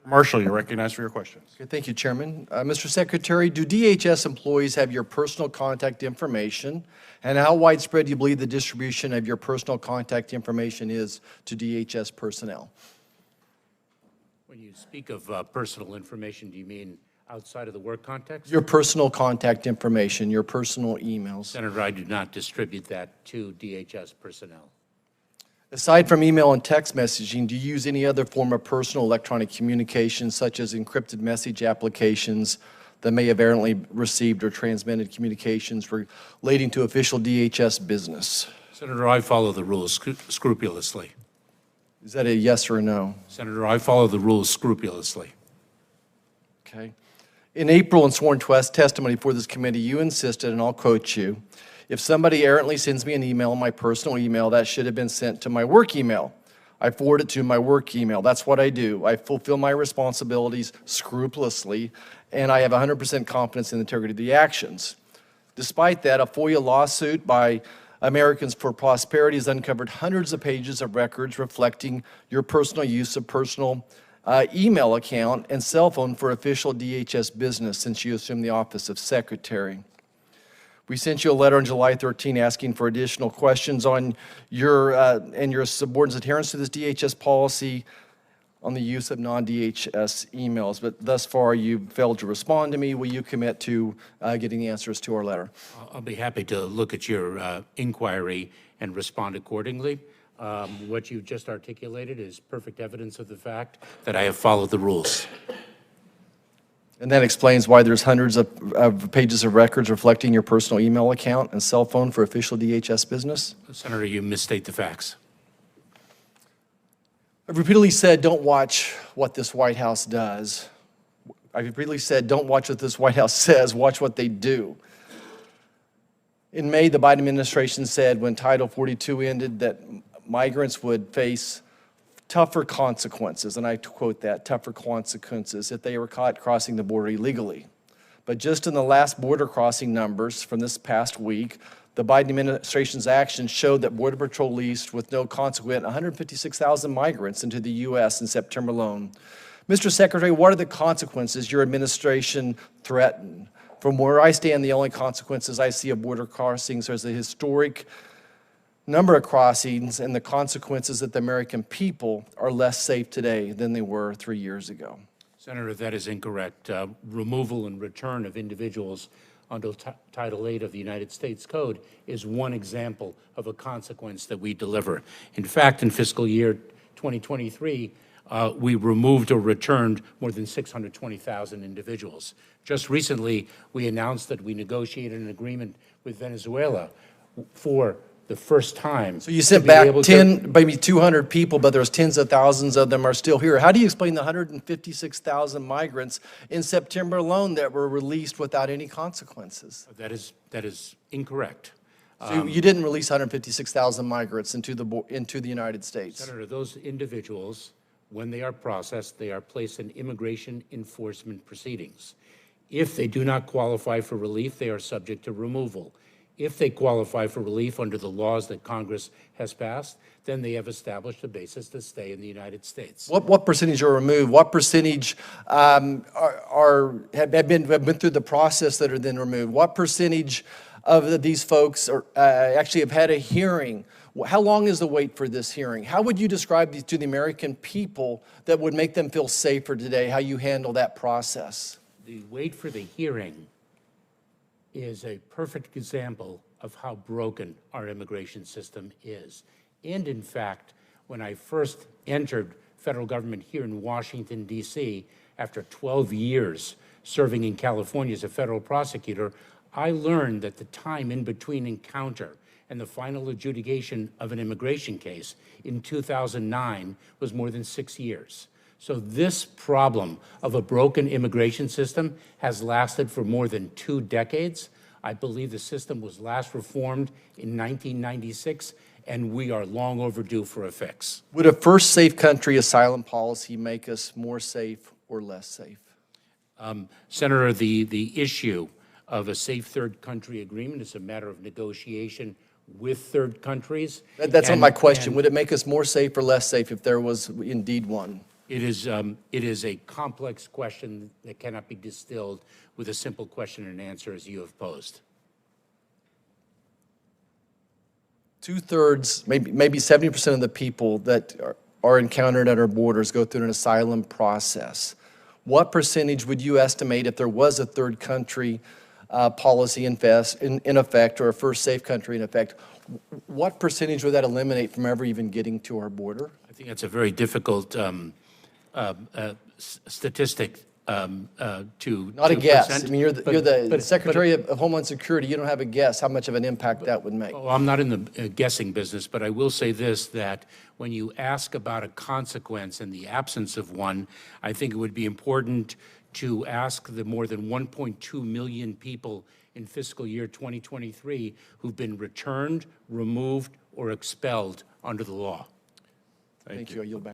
Marshall, you're recognized for your questions. Okay, thank you, Chairman. Mr. Secretary, do DHS employees have your personal contact information? And how widespread do you believe the distribution of your personal contact information is to DHS personnel? When you speak of personal information, do you mean outside of the work context? Your personal contact information, your personal emails. Senator, I do not distribute that to DHS personnel. Aside from email and text messaging, do you use any other form of personal electronic communication, such as encrypted message applications that may have errantly received or transmitted communications relating to official DHS business? Senator, I follow the rules scrupulously. Is that a yes or a no? Senator, I follow the rules scrupulously. Okay. In April, in sworn testimony before this committee, you insisted, and I'll quote you, "If somebody errantly sends me an email on my personal email, that should have been sent to my work email. I forward it to my work email. That's what I do. I fulfill my responsibilities scrupulously, and I have 100% confidence in the integrity of the actions." Despite that, a FOIA lawsuit by Americans for Prosperity has uncovered hundreds of pages of records reflecting your personal use of personal email account and cell phone for official DHS business since you assumed the office of Secretary. We sent you a letter on July 13 asking for additional questions on your and your subordinates' adherence to this DHS policy on the use of non-DHS emails, but thus far you've failed to respond to me. Will you commit to getting answers to our letter? I'll be happy to look at your inquiry and respond accordingly. What you just articulated is perfect evidence of the fact that I have followed the rules. And that explains why there's hundreds of pages of records reflecting your personal email account and cell phone for official DHS business? Senator, you misstate the facts. I've repeatedly said, don't watch what this White House does. I've repeatedly said, don't watch what this White House says, watch what they do. In May, the Biden administration said when Title 42 ended that migrants would face tougher consequences, and I quote that, tougher consequences if they were caught crossing the border illegally. But just in the last border crossing numbers from this past week, the Biden administration's actions showed that Border Patrol released with no consequence 156,000 migrants into the U.S. in September alone. Mr. Secretary, what are the consequences your administration threatened? From where I stand, the only consequences I see of border crossings are the historic number of crossings and the consequences that the American people are less safe today than they were 3 years ago. Senator, that is incorrect. Removal and return of individuals under Title 8 of the United States Code is one example of a consequence that we deliver. In fact, in fiscal year 2023, we removed or returned more than 620,000 individuals. Just recently, we announced that we negotiated an agreement with Venezuela for the first time. So you sent back 10, maybe 200 people, but there's tens of thousands of them are still here. How do you explain the 156,000 migrants in September alone that were released without any consequences? That is incorrect. So you didn't release 156,000 migrants into the United States. Senator, those individuals, when they are processed, they are placed in immigration enforcement proceedings. If they do not qualify for relief, they are subject to removal. If they qualify for relief under the laws that Congress has passed, then they have established a basis to stay in the United States. What percentage are removed? What percentage have been through the process that are then removed? What percentage of these folks actually have had a hearing? How long is the wait for this hearing? How would you describe to the American people that would make them feel safer today, how you handle that process? The wait for the hearing is a perfect example of how broken our immigration system is. And in fact, when I first entered federal government here in Washington, D.C., after 12 years serving in California as a federal prosecutor, I learned that the time in between encounter and the final adjudication of an immigration case in 2009 was more than 6 years. So this problem of a broken immigration system has lasted for more than 2 decades. I believe the system was last reformed in 1996, and we are long overdue for a fix. Would a first safe country asylum policy make us more safe or less safe? Senator, the issue of a safe third country agreement is a matter of negotiation with third countries. That's not my question. Would it make us more safe or less safe if there was indeed one? It is a complex question that cannot be distilled with a simple question and answer as you have posed. Two-thirds, maybe 70% of the people that are encountered at our borders go through an asylum process. What percentage would you estimate if there was a third country policy in effect, or a first safe country in effect? What percentage would that eliminate from ever even getting to our border? I think that's a very difficult statistic to Not a guess. present. I mean, you're the Secretary of Homeland Security. You don't have a guess how much of an impact that would make. Oh, I'm not in the guessing business, but I will say this, that when you ask about a consequence in the absence of one, I think it would be important to ask the more than 1.2 million people in fiscal year 2023 who've been returned, removed, or expelled under the law. Thank you. I yield back.